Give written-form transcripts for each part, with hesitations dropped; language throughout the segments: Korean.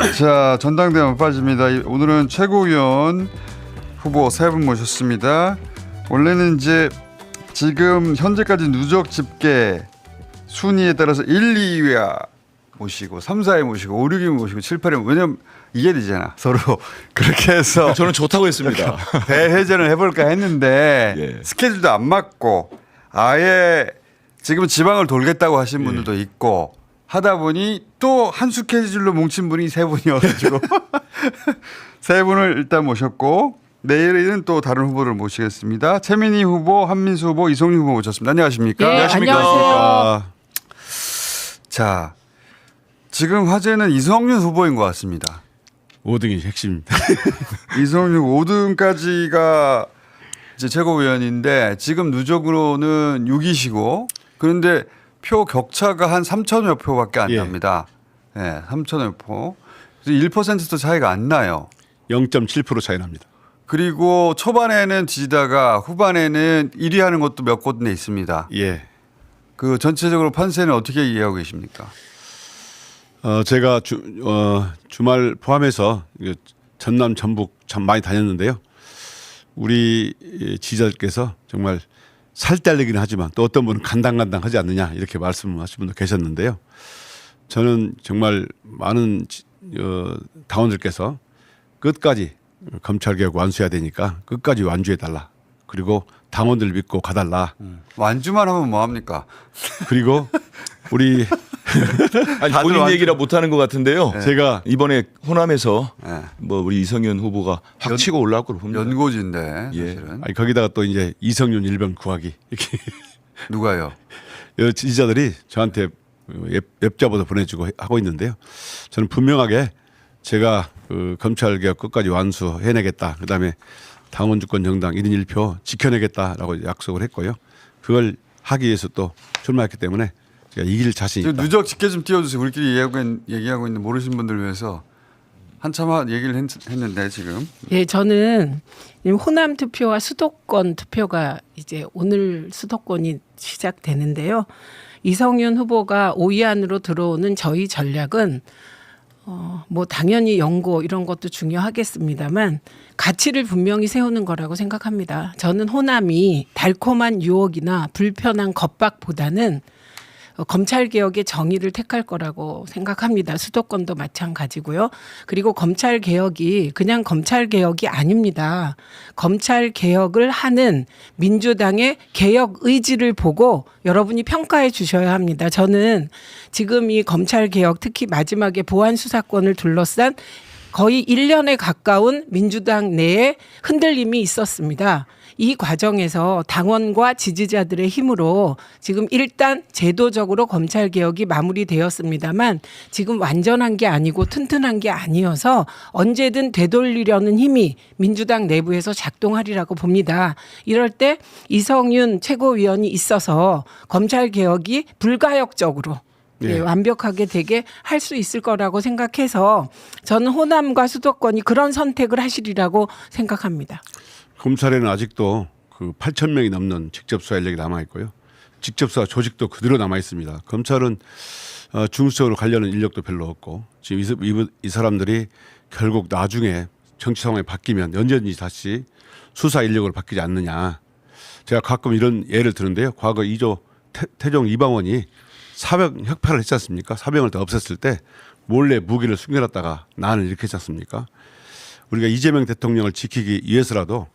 자, 전당대회 못 빠집니다. 오늘은 최고위원 후보 3분 모셨습니다. 원래는 이제 지금 현재까지 누적 집계 순위에 따라서 1, 2위 모시고 3, 4위 모시고 5, 6위 모시고 7, 8위 왜냐면 이게 되잖아. 서로 그렇게 해서 저는 좋다고 했습니다. 대회전을 해볼까 했는데 예. 스케줄도 안 맞고 아예 지금 지방을 돌겠다고 하신 분들도 있고 하다 보니 또 한 스케줄로 뭉친 분이 3분이어가지고 3분을 일단 모셨고 내일은 또 다른 후보를 모시겠습니다. 최민희 후보, 한민수 후보, 이성윤 후보 모셨습니다. 안녕하십니까? 네, 안녕하세요. 자, 지금 화제는 이성윤 후보인 것 같습니다. 5등이 핵심입니다. 이성윤 5등까지가 이제 최고위원인데 지금 누적으로는 6위시고 그런데 표 격차가 한 3천여 표밖에 안 예. 납니다. 네, 3천여 표. 그래서 1%도 차이가 안 나요. 0.7% 차이 납니다. 그리고 초반에는 지지다가 후반에는 1위 하는 것도 몇 곳에 있습니다. 예. 그 전체적으로 판세는 어떻게 이해하고 계십니까? 제가 주말 포함해서 전남, 전북 참 많이 다녔는데요. 우리 지지자들께서 정말 살달리기는 하지만 또 어떤 분은 간당간당하지 않느냐 이렇게 말씀하신 분도 계셨는데요. 저는 정말 많은 당원들께서 끝까지 검찰개혁 완수해야 되니까 끝까지 완주해달라. 그리고 당원들 믿고 가달라. 완주만 하면 뭐합니까? 그리고 우리 아니, 본인 얘기라 못하는 것 같은데요. 제가 이번에 호남에서 네. 뭐 우리 이성윤 후보가 확 치고 올라올 거로 봅니다. 연고지인데 예. 사실은. 아니, 거기다가 또 이제 이성윤 일병 구하기 이렇게 누가요? 지지자들이 저한테 웹자보도 보내주고 하고 있는데요. 저는 분명하게 제가 그 검찰개혁 끝까지 완수해내겠다. 그다음에 당원주권 정당 1인 1표 지켜내겠다라고 약속을 했고요. 그걸 하기 위해서 또 출마했기 때문에 제가 이길 자신이 있다. 누적 집계 좀 띄워주세요. 우리끼리 얘기하고 있는 모르시는 분들 위해서 한참 얘기를 했는데 지금. 예, 저는 호남 투표와 수도권 투표가 이제 오늘 수도권이 시작되는데요. 이성윤 후보가 5위 안으로 들어오는 저희 전략은 뭐 당연히 연고 이런 것도 중요하겠습니다만 가치를 분명히 세우는 거라고 생각합니다. 저는 호남이 달콤한 유혹이나 불편한 겁박보다는 검찰개혁의 정의를 택할 거라고 생각합니다. 수도권도 마찬가지고요. 그리고 검찰개혁이 그냥 검찰개혁이 아닙니다. 검찰개혁을 하는 민주당의 개혁 의지를 보고 여러분이 평가해 주셔야 합니다. 저는 지금 이 검찰개혁 특히 마지막에 보안수사권을 둘러싼 거의 1년에 가까운 민주당 내에 흔들림이 있었습니다. 이 과정에서 당원과 지지자들의 힘으로 지금 일단 제도적으로 검찰개혁이 마무리되었습니다만 지금 완전한 게 아니고 튼튼한 게 아니어서 언제든 되돌리려는 힘이 민주당 내부에서 작동하리라고 봅니다. 이럴 때 이성윤 최고위원이 있어서 검찰개혁이 불가역적으로 예, 완벽하게 되게 할 수 있을 거라고 생각해서 저는 호남과 수도권이 그런 선택을 하시리라고 생각합니다. 검찰에는 아직도 그 8천 명이 넘는 직접수사 인력이 남아 있고요. 직접수사 조직도 그대로 남아 있습니다. 검찰은 중수적으로 관련한 인력도 별로 없고 지금 이 사람들이 결국 나중에 정치 상황이 바뀌면 언제든지 다시 수사 인력으로 바뀌지 않느냐. 제가 가끔 이런 예를 드는데요. 과거 이조 태종 이방원이 사병 혁파를 했지 않습니까? 사병을 다 없앴을 때 몰래 무기를 숨겨놨다가 난을 일으켰지 않습니까? 우리가 이재명 대통령을 지키기 위해서라도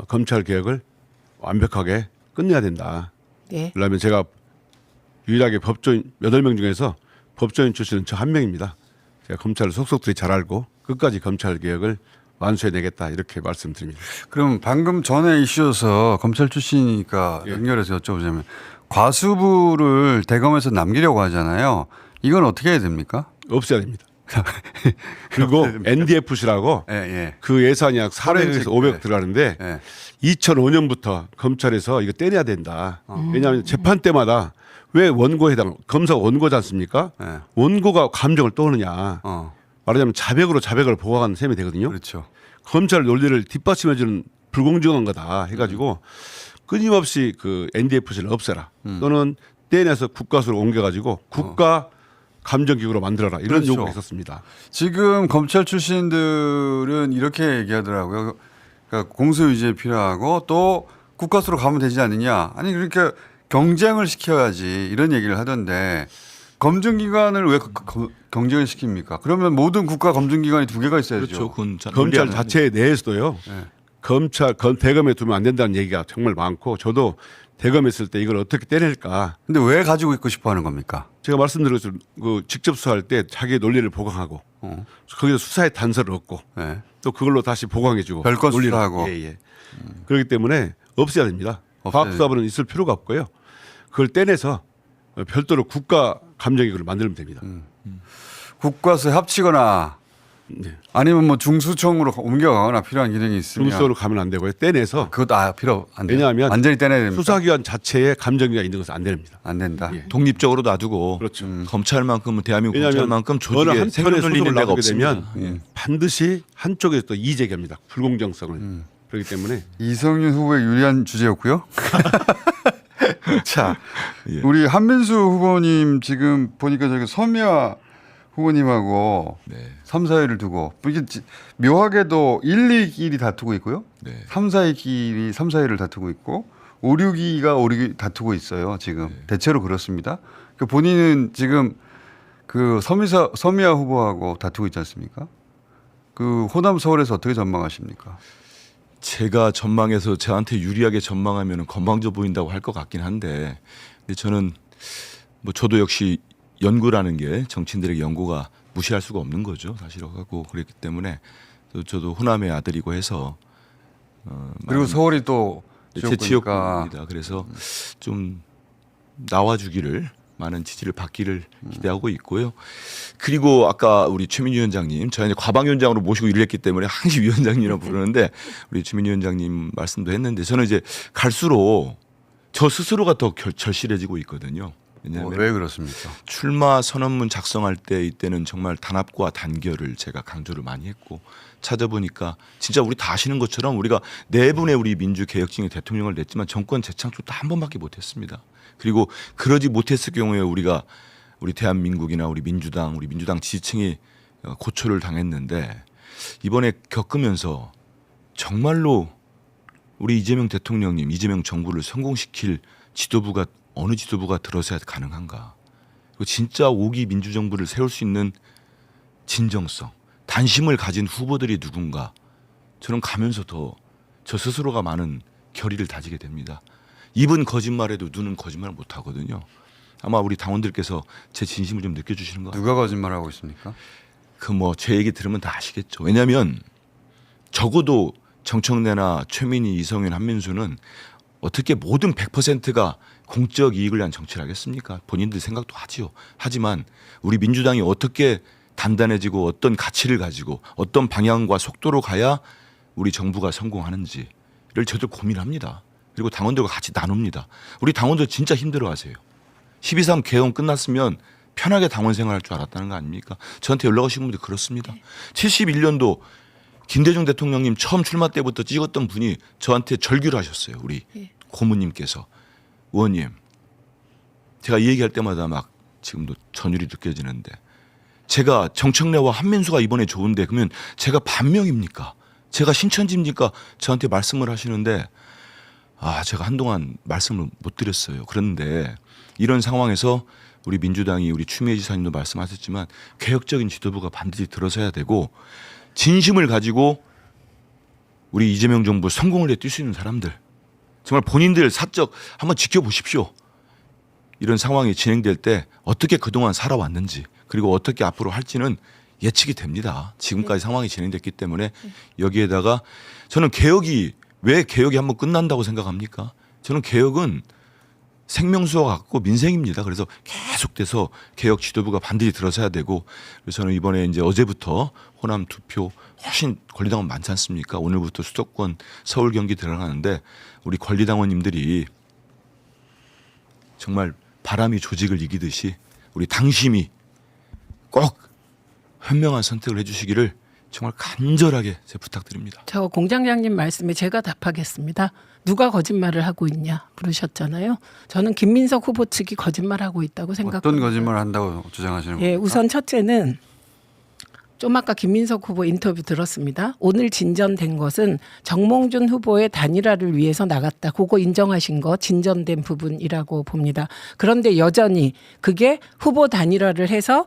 검찰 개혁을 완벽하게 끝내야 된다. 네. 그러면 제가 유일하게 법조인 8명 중에서 법조인 출신은 저 한 명입니다. 제가 검찰을 속속들이 잘 알고 끝까지 검찰 개혁을 완수해내겠다 이렇게 말씀드립니다. 그럼 방금 전에 이슈여서 검찰 출신이니까 연결해서 여쭤보자면 과수부를 대검에서 남기려고 하잖아요. 이건 어떻게 해야 됩니까? 없애야 됩니다. 그리고 NDFC라고 그 예산이 약 400에서 500 들어가는데 2005년부터 검찰에서 이거 떼내야 된다. 왜냐하면 재판 때마다 왜 원고에 해당 검사가 원고지 않습니까? 원고가 감정을 떠오느냐. 말하자면 자백으로 자백을 보호하는 셈이 되거든요. 그렇죠. 검찰 논리를 뒷받침해주는 불공정한 거다 해가지고 끊임없이 그 NDFC를 없애라 또는 떼내서 국가수로 옮겨가지고 국가 감정기구로 만들어라 이런 그렇죠. 요구가 있었습니다. 지금 검찰 출신들은 이렇게 얘기하더라고요. 그러니까 공소유지에 필요하고 또 국가수로 가면 되지 않느냐. 아니 그러니까 경쟁을 시켜야지 이런 얘기를 하던데 검증기관을 왜 경쟁을 시킵니까? 그러면 모든 국가 검증기관이 2개가 있어야죠. 그렇죠. 그건 검찰 자체 내에서도요. 네. 검찰 대검에 두면 안 된다는 얘기가 정말 많고 저도 대검에 있을 때 이걸 어떻게 떼낼까. 근데 왜 가지고 있고 싶어 하는 겁니까? 제가 말씀드린 것처럼 그 직접 수사할 때 자기의 논리를 보강하고 거기서 수사의 단서를 얻고 네. 또 그걸로 다시 보강해주고 별건 논리를. 수사하고. 예. 그렇기 때문에 없애야 됩니다. 없애야 과학수사부는 있을 필요가 없고요. 그걸 떼내서 별도로 국가 감정기구를 만들면 됩니다. 국과수에 합치거나 네. 아니면 뭐 중수청으로 옮겨가거나 필요한 기능이 있으면 중수로 가면 안 되고요. 떼내서 그것도 필요 안 돼요. 왜냐하면 완전히 떼내야 됩니다. 수사기관 자체에 감정기가 있는 것은 안 됩니다. 안 된다. 예. 독립적으로 놔두고 그렇죠. 검찰만큼은 대한민국 왜냐하면 검찰만큼 어느 조직에 한편에 생명을 소송을 흘리는 데가 나오게 없습니다. 되면 반드시 한쪽에서 또 이재기합니다. 불공정성을. 그렇기 때문에 이성윤 후보에 유리한 주제였고요. 자, 예. 우리 한민수 후보님 지금 보니까 저기 서미아 후보님하고 네. 3, 4위를 두고 이게 묘하게도 1, 2길이 다투고 있고요. 네. 3, 4위끼리 3, 4위를 다투고 있고 5, 6위가 5, 6위 다투고 있어요. 지금 대체로 그렇습니다. 그 본인은 지금 그 서미아 후보하고 다투고 있지 않습니까? 그 호남 서울에서 어떻게 전망하십니까? 제가 전망해서 저한테 유리하게 전망하면 건방져 보인다고 할 것 같긴 한데, 근데 저는 뭐 저도 역시 연구라는 게 정치인들의 연구가 무시할 수가 없는 거죠, 사실하고 그랬기 때문에 저도 호남의 아들이고 해서 그리고 서울이 또 제 지역구니까 지역구입니다. 그래서 좀 나와주기를 많은 지지를 받기를 기대하고 있고요. 그리고 아까 우리 최민희 위원장님, 저희 이제 과방위원장으로 모시고 일을 했기 때문에 항시 위원장님이라고 부르는데 우리 최민희 위원장님 말씀도 했는데 저는 이제 갈수록 저 스스로가 더 절실해지고 있거든요. 왜냐하면 왜 그렇습니까? 출마 선언문 작성할 때 이때는 정말 단합과 단결을 제가 강조를 많이 했고 찾아보니까 진짜 우리 다 아시는 것처럼 우리가 4분의 우리 민주개혁진의 대통령을 냈지만 정권 재창출 딱 한 번밖에 못했습니다. 그리고 그러지 못했을 경우에 우리 대한민국이나 우리 민주당 지지층이 고초를 당했는데 이번에 겪으면서 정말로 우리 이재명 대통령님, 이재명 정부를 성공시킬 지도부가 어느 지도부가 들어서야 가능한가? 그리고 진짜 5기 민주정부를 세울 수 있는 진정성, 단심을 가진 후보들이 누군가? 저는 가면서 더 저 스스로가 많은 결의를 다지게 됩니다. 입은 거짓말해도 눈은 거짓말 못 하거든요. 아마 우리 당원들께서 제 진심을 좀 느껴주시는 것 같아요. 누가 거짓말하고 있습니까? 그 뭐 제 얘기 들으면 다 아시겠죠. 왜냐하면 적어도 정청래나 최민희, 이성윤, 한민수는 어떻게 모든 100%가 공적 이익을 위한 정치를 하겠습니까? 본인들 생각도 하지요. 하지만 우리 민주당이 어떻게 단단해지고 어떤 가치를 가지고 어떤 방향과 속도로 가야 우리 정부가 성공하는지를 저도 고민합니다. 그리고 당원들과 같이 나눕니다. 우리 당원들 진짜 힘들어하세요. 12.3 개헌 끝났으면 편하게 당원 생활할 줄 알았다는 거 아닙니까? 저한테 연락 오신 분들 그렇습니다. 71년도 김대중 대통령님 처음 출마 때부터 찍었던 분이 저한테 절규를 하셨어요. 우리 고모님께서. 의원님, 제가 이 얘기할 때마다 막 지금도 전율이 느껴지는데 제가 정청래와 한민수가 이번에 좋은데 그러면 제가 반명입니까? 제가 신천지입니까? 저한테 말씀을 하시는데 제가 한동안 말씀을 못 드렸어요. 그런데 이런 상황에서 우리 민주당이 우리 추미애 지사님도 말씀하셨지만 개혁적인 지도부가 반드시 들어서야 되고 진심을 가지고 우리 이재명 정부 성공을 해 뛸 수 있는 사람들 정말 본인들 사적 한번 지켜보십시오. 이런 상황이 진행될 때 어떻게 그동안 살아왔는지 그리고 어떻게 앞으로 할지는 예측이 됩니다. 지금까지 상황이 진행됐기 때문에 여기에다가 저는 왜 개혁이 한번 끝난다고 생각합니까? 저는 개혁은 생명수와 같고 민생입니다. 그래서 계속돼서 개혁 지도부가 반드시 들어서야 되고 그래서 저는 이번에 이제 어제부터 호남 투표 훨씬 권리당원 많지 않습니까? 오늘부터 수도권 서울 경기 들어가는데 우리 권리당원님들이 정말 바람이 조직을 이기듯이 우리 당심이 꼭 현명한 선택을 해주시기를 정말 간절하게 제가 부탁드립니다. 저 공장장님 말씀에 제가 답하겠습니다. 누가 거짓말을 하고 있냐 물으셨잖아요. 저는 김민석 후보 측이 거짓말하고 있다고 생각합니다. 어떤 거짓말을 한다고 주장하시는 예, 겁니까? 우선 첫째는 좀 아까 김민석 후보 인터뷰 들었습니다. 오늘 진전된 것은 정몽준 후보의 단일화를 위해서 나갔다. 그거 인정하신 거 진전된 부분이라고 봅니다. 그런데 여전히 그게 후보 단일화를 해서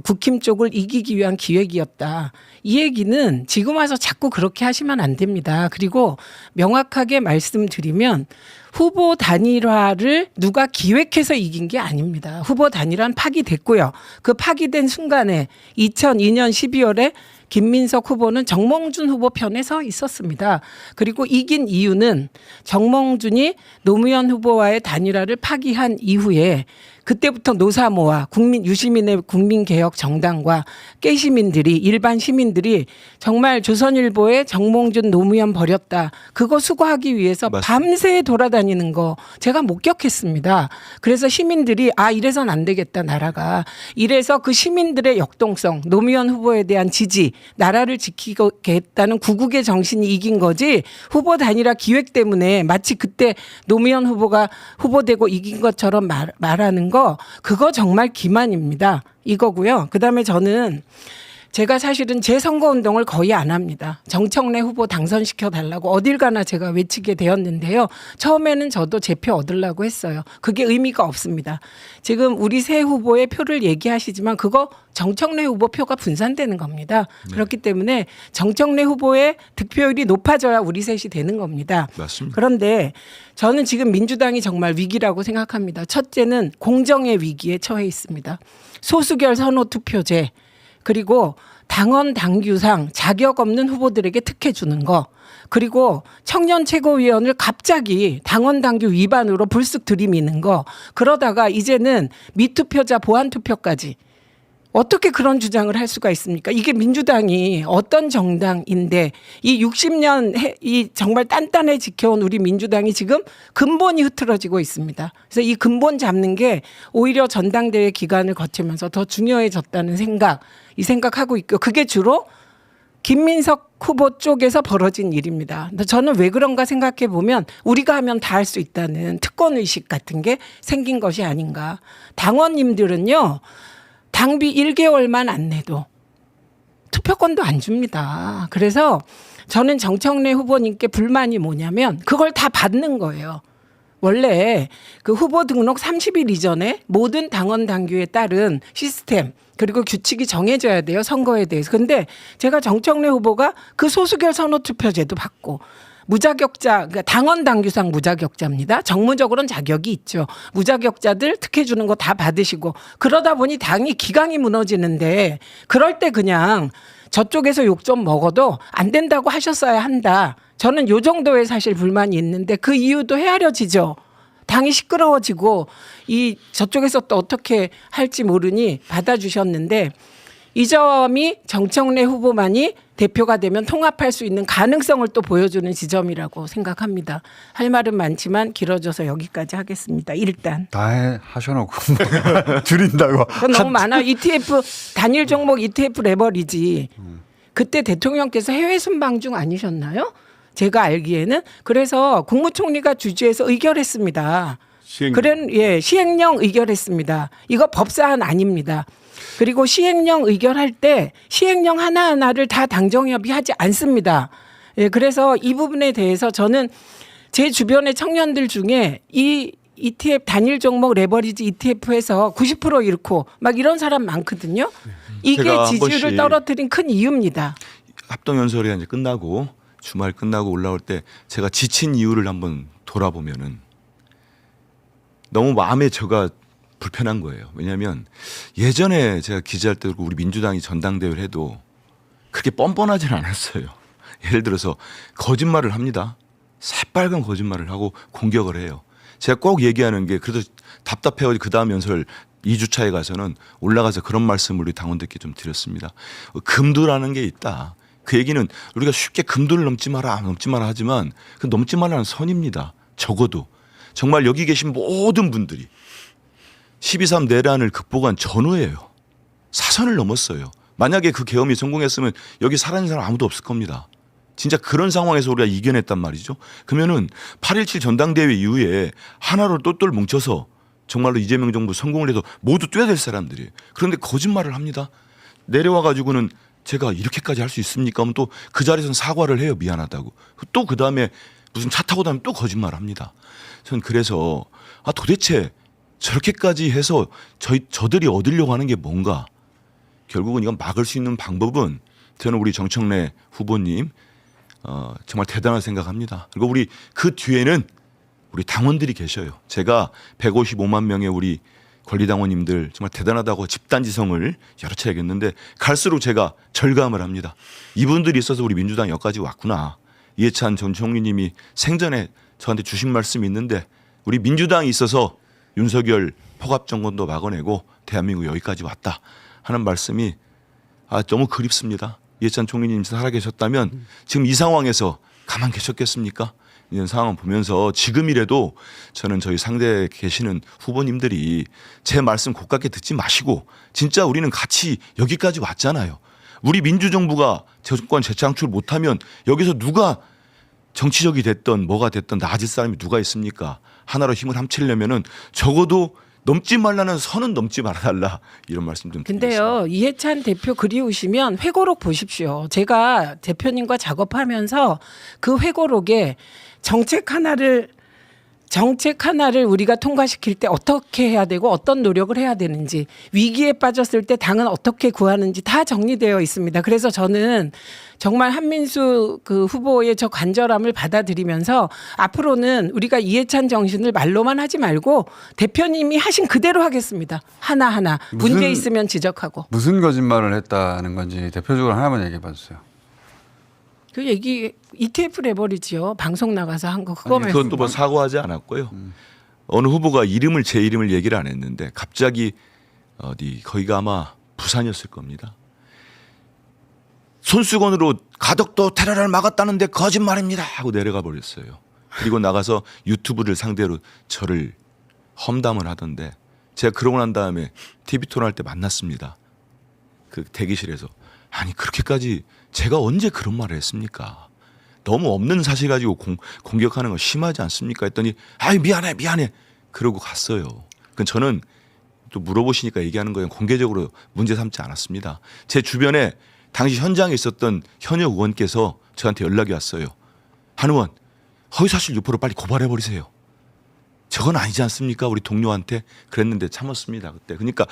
국힘 쪽을 이기기 위한 기획이었다. 이 얘기는 지금 와서 자꾸 그렇게 하시면 안 됩니다. 그리고 명확하게 말씀드리면 후보 단일화를 누가 기획해서 이긴 게 아닙니다. 후보 단일화는 파기됐고요. 그 파기된 순간에 2002년 12월에 김민석 후보는 정몽준 후보 편에 서 있었습니다. 그리고 이긴 이유는 정몽준이 노무현 후보와의 단일화를 파기한 이후에 그때부터 노사모와 유시민의 국민개혁 정당과 깨시민들이 일반 시민들이 정말 조선일보에 정몽준 노무현 버렸다. 그거 수거하기 위해서 맞습니다. 밤새 돌아다니는 거 제가 목격했습니다. 그래서 시민들이 이래선 안 되겠다 나라가. 이래서 그 시민들의 역동성 노무현 후보에 대한 지지 나라를 지키겠다는 구국의 정신이 이긴 거지 후보 단일화 기획 때문에 마치 그때 노무현 후보가 후보되고 이긴 것처럼 말하는 거 그거 정말 기만입니다. 이거고요. 그다음에 저는 제가 사실은 제 선거운동을 거의 안 합니다. 정청래 후보 당선시켜 달라고 어딜 가나 제가 외치게 되었는데요. 처음에는 저도 제 표 얻으려고 했어요. 그게 의미가 없습니다. 지금 우리 새 후보의 표를 얘기하시지만 그거 정청래 후보 표가 분산되는 겁니다. 그렇기 때문에 정청래 후보의 득표율이 높아져야 우리 셋이 되는 겁니다. 맞습니다. 그런데 저는 지금 민주당이 정말 위기라고 생각합니다. 첫째는 공정의 위기에 처해 있습니다. 소수결 선호 투표제 그리고 당원 당규상 자격 없는 후보들에게 특혜 주는 거 그리고 청년 최고위원을 갑자기 당원 당규 위반으로 불쑥 들이미는 거 그러다가 이제는 미투표자 보완투표까지 어떻게 그런 주장을 할 수가 있습니까? 이게 민주당이 어떤 정당인데 이 60년 이 정말 단단히 지켜온 우리 민주당이 지금 근본이 흐트러지고 있습니다. 그래서 이 근본 잡는 게 오히려 전당대회 기간을 거치면서 더 중요해졌다는 이 생각하고 있고 그게 주로 김민석 후보 쪽에서 벌어진 일입니다. 저는 왜 그런가 생각해 보면 우리가 하면 다 할 수 있다는 특권의식 같은 게 생긴 것이 아닌가. 당원님들은요. 당비 1개월만 안 내도 투표권도 안 줍니다. 그래서 저는 정청래 후보님께 불만이 뭐냐면 그걸 다 받는 거예요. 원래 그 후보 등록 30일 이전에 모든 당원 당규에 따른 시스템 그리고 규칙이 정해져야 돼요. 선거에 대해서. 근데 제가 정청래 후보가 그 소수결 선호투표제도 받고 무자격자, 그러니까 당원 당규상 무자격자입니다. 정무적으로는 자격이 있죠. 무자격자들 특혜 주는 거 다 받으시고 그러다 보니 당이 기강이 무너지는데 그럴 때 그냥 저쪽에서 욕 좀 먹어도 안 된다고 하셨어야 한다. 저는 요 정도의 사실 불만이 있는데 그 이유도 헤아려지죠. 당이 시끄러워지고 이 저쪽에서 또 어떻게 할지 모르니 받아주셨는데 이 점이 정청래 후보만이 대표가 되면 통합할 수 있는 가능성을 또 보여주는 지점이라고 생각합니다. 할 말은 많지만 길어져서 여기까지 하겠습니다. 일단. 다 하셔놓고 뭐 줄인다고. 그건 너무 많아. ETF 단일 종목 ETF 레버리지. 그때 대통령께서 해외 순방 중 아니셨나요? 제가 알기에는. 그래서 국무총리가 주재해서 의결했습니다. 시행령 의결했습니다. 이거 법사안 아닙니다. 그리고 시행령 의결할 때 시행령 하나하나를 다 당정협의하지 않습니다. 예, 그래서 이 부분에 대해서 저는 제 주변의 청년들 중에 이 ETF 단일 종목 레버리지 ETF에서 90% 잃고 막 이런 사람 많거든요. 이게 제가 지지율을 떨어뜨린 큰 이유입니다. 합동연설이 이제 끝나고 주말 끝나고 올라올 때 제가 지친 이유를 한번 돌아보면은 너무 마음에 제가 불편한 거예요. 왜냐하면 예전에 제가 기자할 때 우리 민주당이 전당대회를 해도 그렇게 뻔뻔하지는 않았어요. 예를 들어서 거짓말을 합니다. 새빨간 거짓말을 하고 공격을 해요. 제가 꼭 얘기하는 게 그래도 답답해가지고 그 다음 연설 2주차에 가서는 올라가서 그런 말씀을 우리 당원들께 좀 드렸습니다. 금도라는 게 있다. 그 얘기는 우리가 쉽게 금도를 넘지 마라 하지만 그 넘지 말라는 선입니다. 적어도 정말 여기 계신 모든 분들이 12.3 내란을 극복한 전후예요. 사선을 넘었어요. 만약에 그 계엄이 성공했으면 여기 살아있는 사람 아무도 없을 겁니다. 진짜 그런 상황에서 우리가 이겨냈단 말이죠. 그러면은 8.17 전당대회 이후에 하나로 똘똘 뭉쳐서 정말로 이재명 정부 성공을 해서 모두 뛰어야 될 사람들이에요. 그런데 거짓말을 합니다. 내려와 가지고는 제가 이렇게까지 할 수 있습니까? 하면 또 그 자리에서는 사과를 해요. 미안하다고. 또 그 다음에 무슨 차 타고 다니면 또 거짓말을 합니다. 저는 그래서 도대체 저렇게까지 해서 저들이 얻으려고 하는 게 뭔가. 결국은 이건 막을 수 있는 방법은 저는 우리 정청래 후보님 정말 대단하다고 생각합니다. 그리고 우리 그 뒤에는 우리 당원들이 계셔요. 제가 155만 명의 우리 권리당원님들 정말 대단하다고 집단지성을 여러 차례 얘기했는데 갈수록 제가 절감을 합니다. 이분들이 있어서 우리 민주당 여기까지 왔구나. 이해찬 전 총리님이 생전에 저한테 주신 말씀이 있는데 우리 민주당이 있어서 윤석열 포갑정권도 막아내고 대한민국 여기까지 왔다 하는 말씀이 너무 그립습니다. 이해찬 총리님 살아계셨다면 지금 이 상황에서 가만 계셨겠습니까? 이런 상황을 보면서 지금이라도 저는 저희 상대에 계시는 후보님들이 제 말씀 고깝게 듣지 마시고 진짜 우리는 같이 여기까지 왔잖아요. 우리 민주정부가 정권 재창출 못하면 여기서 누가 정치적이 됐던 뭐가 됐던 나아질 사람이 누가 있습니까? 하나로 힘을 합치려면은 적어도 넘지 말라는 선은 넘지 말아달라 이런 말씀 좀 드리겠습니다. 근데요, 이해찬 대표 그리우시면 회고록 보십시오. 제가 대표님과 작업하면서 그 회고록에 정책 하나를 우리가 통과시킬 때 어떻게 해야 되고 어떤 노력을 해야 되는지, 위기에 빠졌을 때 당은 어떻게 구하는지 다 정리되어 있습니다. 그래서 저는 정말 한민수 그 후보의 저 간절함을 받아들이면서 앞으로는 우리가 이해찬 정신을 말로만 하지 말고 대표님이 하신 그대로 하겠습니다. 하나하나 문제 있으면 지적하고. 무슨 거짓말을 했다는 건지 대표적으로 하나만 얘기해 봐 주세요. 그 얘기 ETF를 해버리지요. 방송 나가서 한 거 그거 말씀. 그건 또 뭐 사과하지 않았고요. 어느 후보가 제 이름을 얘기를 안 했는데 갑자기 거기가 아마 부산이었을 겁니다. 손수건으로 가덕도 테러를 막았다는데 거짓말입니다 하고 내려가 버렸어요. 그리고 나가서 유튜브를 상대로 저를 험담을 하던데 제가 그러고 난 다음에 TV 토론할 때 만났습니다. 그 대기실에서. 아니 그렇게까지 제가 언제 그런 말을 했습니까? 너무 없는 사실 가지고 공격하는 거 심하지 않습니까? 했더니 미안해 그러고 갔어요. 그 저는 또 물어보시니까 얘기하는 거예요. 공개적으로 문제 삼지 않았습니다. 제 주변에 당시 현장에 있었던 현역 의원께서 저한테 연락이 왔어요. 한 의원 허위사실 유포로 빨리 고발해버리세요. 저건 아니지 않습니까? 우리 동료한테 그랬는데 참았습니다. 그때. 그러니까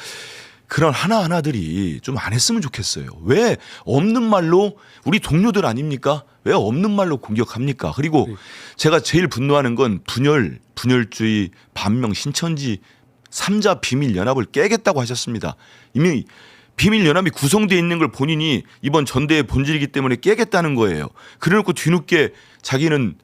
그런 하나하나들이 좀 안 했으면 좋겠어요. 왜 없는 말로 우리 동료들 아닙니까? 왜 없는 말로 공격합니까? 그리고 제가 제일 분노하는 건 분열주의, 반명, 신천지 3자 비밀연합을 깨겠다고 하셨습니다. 이미 비밀연합이 구성되어 있는 걸 본인이 이번 전대의 본질이기 때문에 깨겠다는 거예요. 그래놓고 뒤늦게 자기는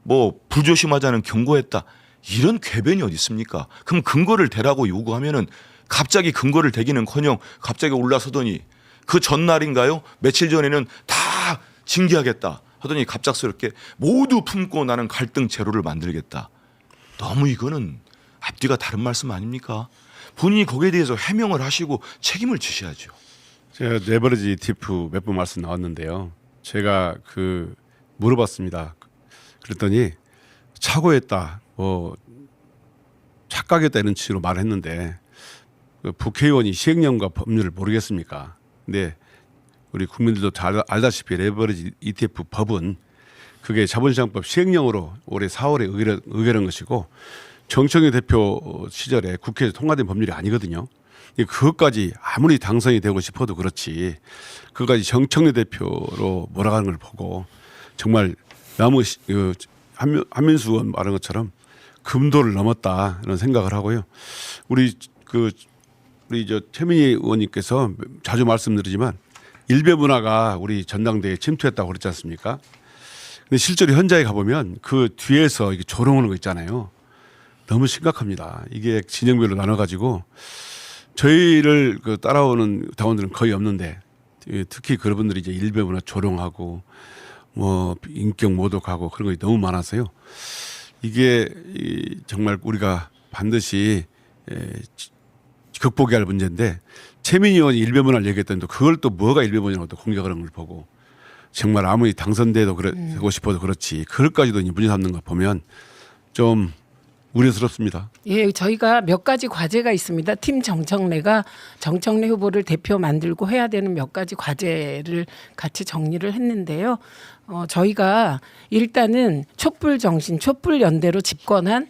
뭐 불조심하자는 경고했다. 이런 궤변이 어디 있습니까? 그럼 근거를 대라고 요구하면은 갑자기 근거를 대기는커녕 갑자기 올라서더니 그 전날인가요? 며칠 전에는 다 징계하겠다 하더니 갑작스럽게 모두 품고 나는 갈등 제로를 만들겠다. 너무 이거는 앞뒤가 다른 말씀 아닙니까? 본인이 거기에 대해서 해명을 하시고 책임을 지셔야죠. 제가 레버리지 ETF 몇 번 말씀 나왔는데요. 제가 물어봤습니다. 그랬더니 착오했다, 착각했다 이런 취지로 말을 했는데 국회의원이 시행령과 법률을 모르겠습니까? 근데 우리 국민들도 잘 알다시피 레버리지 ETF 법은 그게 자본시장법 시행령으로 올해 4월에 의결한 것이고 정청래 대표 시절에 국회에서 통과된 법률이 아니거든요. 그것까지 아무리 당선이 되고 싶어도 그렇지 그것까지 정청래 대표로 몰아가는 걸 보고 정말 너무 한민수 의원 말한 것처럼 금도를 넘었다 이런 생각을 하고요. 우리 최민희 의원님께서 자주 말씀드리지만 일베 문화가 우리 전당대회에 침투했다고 그랬지 않습니까? 근데 실제로 현장에 가보면 그 뒤에서 이게 조롱하는 거 있잖아요. 너무 심각합니다. 이게 진영별로 나눠가지고 저희를 따라오는 당원들은 거의 없는데 특히 그분들이 이제 일베 문화 조롱하고 뭐 인격 모독하고 그런 것이 너무 많아서요. 이게 정말 우리가 반드시 극복해야 할 문제인데 최민희 의원이 일배문을 얘기했더니 또 그걸 또 뭐가 일배문이라고 또 공격하는 걸 보고 정말 아무리 당선돼도 되고 싶어도 그렇지 그걸까지도 문제 삼는 거 보면 좀 우려스럽습니다. 예, 저희가 몇 가지 과제가 있습니다. 팀 정청래가 정청래 후보를 대표 만들고 해야 되는 몇 가지 과제를 같이 정리를 했는데요. 저희가 일단은 촛불 정신, 촛불 연대로 집권한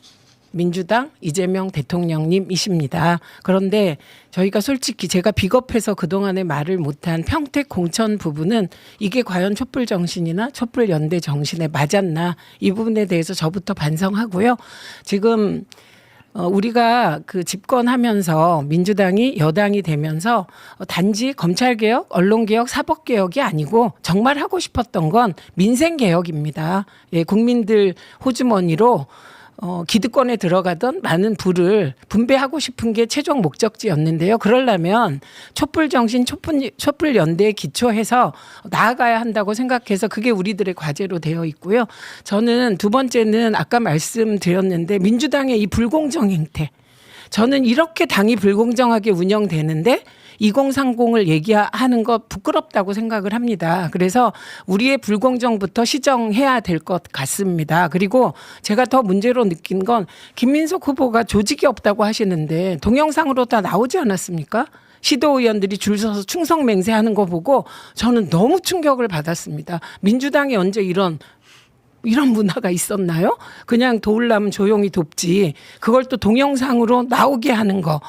민주당 이재명 대통령님이십니다. 그런데 저희가 솔직히 제가 비겁해서 그동안에 말을 못한 평택 공천 부분은 이게 과연 촛불 정신이나 촛불 연대 단신에 맞았나 이 부분에 대해서 저부터 반성하고요. 지금 우리가 그 집권하면서 민주당이 여당이 되면서 단지 검찰개혁, 언론개혁, 사법개혁이 아니고 정말 하고 싶었던 건 민생개혁입니다. 예, 국민들 호주머니로 기득권에 들어가던 많은 부를 분배하고 싶은 게 최종 목적지였는데요. 그러려면 촛불 정신, 촛불 연대에 기초해서 나아가야 한다고 생각해서 그게 우리들의 과제로 되어 있고요. 저는 두 번째는 아까 말씀드렸는데 민주당의 이 불공정 행태. 저는 이렇게 당이 불공정하게 운영되는데 2030을 얘기하는 거 부끄럽다고 생각을 합니다. 그래서 우리의 불공정부터 시정해야 될 것 같습니다. 그리고 제가 더 문제로 느낀 건 김민석 후보가 조직이 없다고 하시는데 동영상으로 다 나오지 않았습니까? 시도의원들이 줄 서서 충성맹세하는 거 보고 저는 너무 충격을 받았습니다. 민주당이 언제 이런 문화가 있었나요? 그냥 도우려면 조용히 돕지. 그걸 또 동영상으로 나오게 하는 거.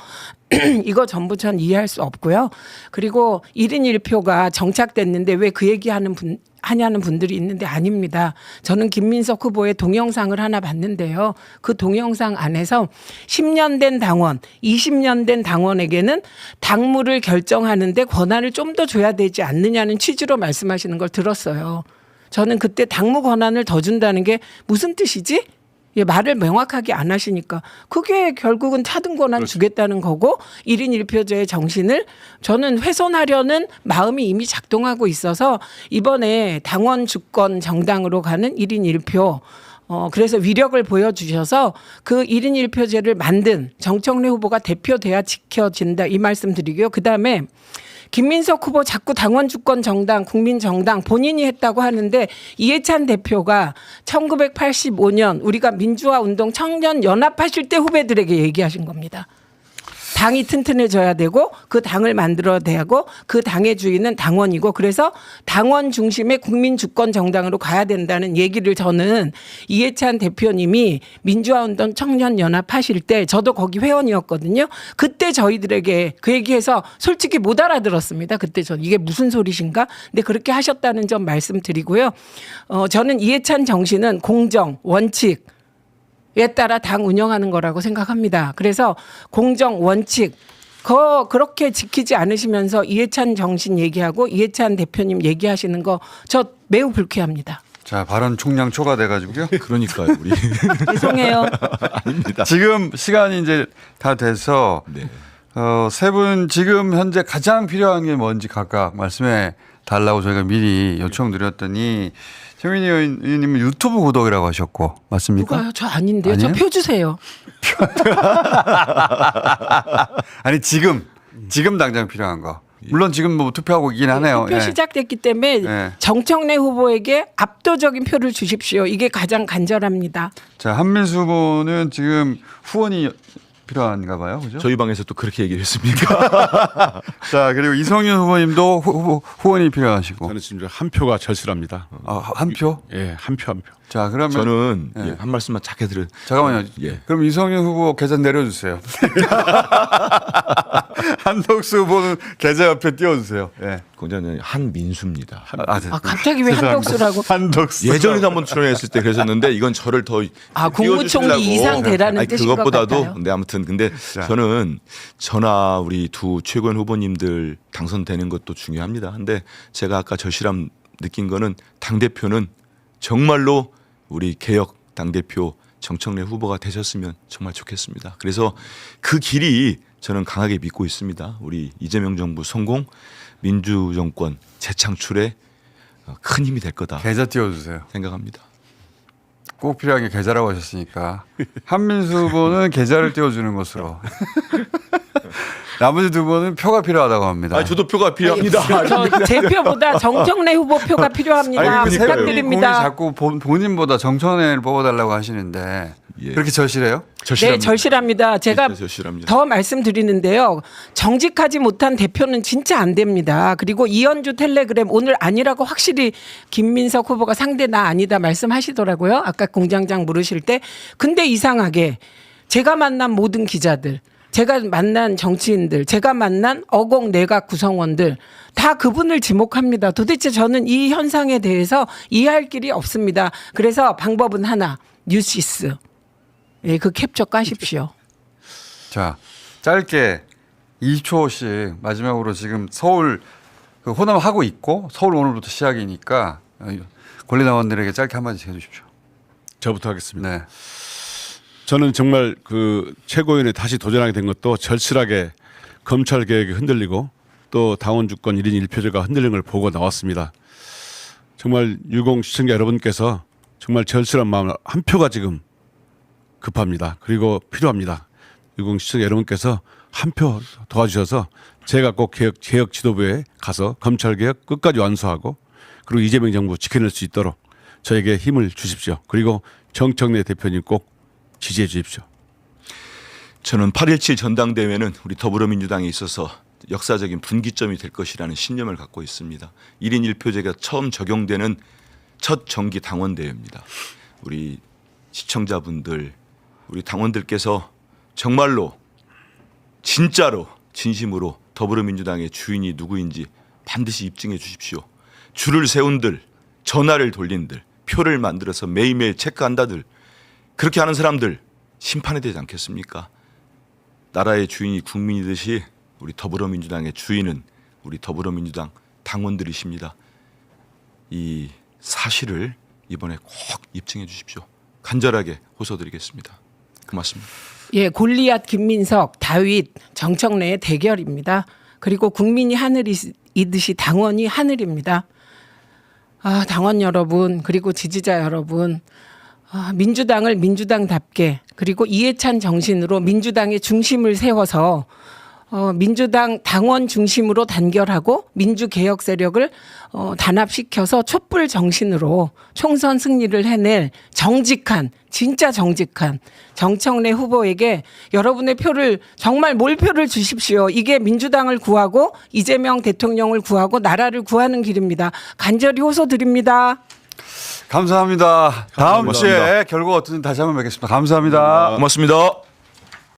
이거 전부 전 이해할 수 없고요. 그리고 1인 1표가 정착됐는데 왜 그 얘기하는 하냐는 분들이 있는데 아닙니다. 저는 김민석 후보의 동영상을 하나 봤는데요. 그 동영상 안에서 10년 된 당원, 20년 된 당원에게는 당무를 결정하는데 권한을 좀 더 줘야 되지 않느냐는 취지로 말씀하시는 걸 들었어요. 저는 그때 당무 권한을 더 준다는 게 무슨 뜻이지? 예, 말을 명확하게 안 하시니까 그게 결국은 차등 권한 주겠다는 거고 1인 1표제의 정신을 저는 훼손하려는 마음이 이미 작동하고 있어서 이번에 당원 주권 정당으로 가는 1인 1표 그래서 위력을 보여주셔서 그 1인 1표제를 만든 정청래 후보가 대표돼야 지켜진다 이 말씀 드리고요. 그다음에 김민석 후보 자꾸 당원 주권 정당, 국민정당 본인이 했다고 하는데 이해찬 대표가 1985년 우리가 민주화 운동 청년 연합하실 때 후배들에게 얘기하신 겁니다. 당이 튼튼해져야 되고 그 당을 만들어야 되고 그 당의 주인은 당원이고 그래서 당원 중심의 국민 주권 정당으로 가야 된다는 얘기를 저는 이해찬 대표님이 민주화운동 청년연합 하실 때 저도 거기 회원이었거든요. 그때 저희들에게 그 얘기해서 솔직히 못 알아들었습니다. 그때 전 이게 무슨 소리신가? 근데 그렇게 하셨다는 점 말씀드리고요. 저는 이해찬 정신은 공정, 원칙 에 따라 당 운영하는 거라고 생각합니다. 그래서 공정, 원칙 그렇게 지키지 않으시면서 이해찬 정신 얘기하고 이해찬 대표님 얘기하시는 거 저 매우 불쾌합니다. 자, 발언 총량 초과돼가지고요. 그러니까요, 우리. 죄송해요. 아닙니다. 지금 시간이 이제 다 돼서 네. 세 분 지금 현재 가장 필요한 게 뭔지 각각 말씀해 달라고 저희가 미리 요청드렸더니 최민희 의원님은 유튜브 구독이라고 하셨고 맞습니까? 누가요? 저 아닌데요. 아니에요? 저 표 주세요. 아니 지금 당장 필요한 거. 물론 지금 뭐 투표하고 있긴 하네요. 투표 예. 시작됐기 때문에 예. 정청래 후보에게 압도적인 표를 주십시오. 이게 가장 간절합니다. 자, 한민수 후보는 지금 후원이 필요한가 봐요. 그죠? 저희 방에서 또 그렇게 얘기를 했습니까? 자, 그리고 이성윤 후보님도 후원이 필요하시고. 저는 지금 한 표가 절실합니다. 한 표? 예, 한 표. 자, 그러면 저는 예. 한 말씀만 작게 들을. 잠깐만요. 예. 그럼 이성윤 후보 계좌 내려주세요. 한덕수 후보는 계좌 옆에 띄워주세요. 예. 공자는 한민수입니다. 갑자기 왜 한덕수라고? 한덕수. 예전에도 한번 출연했을 때 그랬었는데 이건 저를 더 국무총리 띄워주시려고. 이상 되라는 아니, 뜻인 것 그것보다도 같아요. 근데 아무튼 근데 자. 저는 저나 우리 두 최고위원 후보님들 당선되는 것도 중요합니다. 근데 제가 아까 절실함 느낀 거는 당대표는 정말로 우리 개혁 당대표 정청래 후보가 되셨으면 정말 좋겠습니다. 그래서 그 길이 저는 강하게 믿고 있습니다. 우리 이재명 정부 성공, 민주정권 재창출에 큰 힘이 될 거다 계좌 띄워주세요. 생각합니다. 꼭 필요한 게 계좌라고 하셨으니까 한민수 후보는 계좌를 띄워주는 것으로 나머지 두 분은 표가 필요하다고 합니다. 아, 저도 표가 필요합니다. 제 표보다 정청래 후보 표가 필요합니다. 아니, 부탁드립니다. 국민이 자꾸 본인보다 정청래를 뽑아달라고 하시는데 예. 그렇게 절실해요? 네, 절실합니다. 제가 진짜 절실합니다. 더 말씀드리는데요. 정직하지 못한 대표는 진짜 안 됩니다. 그리고 이현주 텔레그램 오늘 아니라고 확실히 김민석 후보가 상대 나 아니다 말씀하시더라고요. 아까 공장장 물으실 때. 근데 이상하게 제가 만난 모든 기자들, 제가 만난 정치인들, 제가 만난 어공 내각 구성원들 다 그분을 지목합니다. 도대체 저는 이 현상에 대해서 이해할 길이 없습니다. 그래서 방법은 하나, 뉴시스. 예, 그 캡처 까십시오. 자, 짧게 2초씩 마지막으로 지금 서울 그 호남 하고 있고 서울 오늘부터 시작이니까 권리당원들에게 짧게 한마디 해주십시오. 저부터 하겠습니다. 네. 저는 정말 그 최고위원회 다시 도전하게 된 것도 절실하게 검찰 개혁이 흔들리고 또 당원 주권 1인 1표제가 흔들리는 걸 보고 나왔습니다. 정말 유공 시청자 여러분께서 정말 절실한 마음을 한 표가 지금 급합니다. 그리고 필요합니다. 유공 시청자 여러분께서 한 표 도와주셔서 제가 꼭 개혁 지도부에 가서 검찰 개혁 끝까지 완수하고 그리고 이재명 정부 지켜낼 수 있도록 저에게 힘을 주십시오. 그리고 정청래 대표님 꼭 지지해 주십시오. 저는 8.17 전당대회는 우리 더불어민주당에 있어서 역사적인 분기점이 될 것이라는 신념을 갖고 있습니다. 1인 1표제가 처음 적용되는 첫 정기 당원대회입니다. 우리 시청자분들, 우리 당원들께서 정말로 진짜로 진심으로 더불어민주당의 주인이 누구인지 반드시 입증해 주십시오. 줄을 세운들, 전화를 돌린들, 표를 만들어서 매일매일 체크한다들, 그렇게 하는 사람들 심판이 되지 않겠습니까? 나라의 주인이 국민이듯이 우리 더불어민주당의 주인은 우리 더불어민주당 당원들이십니다. 이 사실을 이번에 꼭 입증해 주십시오. 간절하게 호소드리겠습니다. 고맙습니다. 예, 골리앗 김민석, 다윗, 정청래의 대결입니다. 그리고 국민이 하늘이듯이 당원이 하늘입니다. 아, 당원 여러분, 그리고 지지자 여러분, 민주당을 민주당답게 그리고 이해찬 정신으로 민주당의 중심을 세워서 민주당 당원 중심으로 단결하고 민주개혁 세력을 단합시켜서 촛불 정신으로 총선 승리를 해낼 정직한, 진짜 정직한 정청래 후보에게 여러분의 표를 정말 몰표를 주십시오. 이게 민주당을 구하고 이재명 대통령을 구하고 나라를 구하는 길입니다. 간절히 호소드립니다. 감사합니다. 다음 고맙습니다. 주에 결과가 어떤지 다시 한번 뵙겠습니다. 감사합니다. 고맙습니다.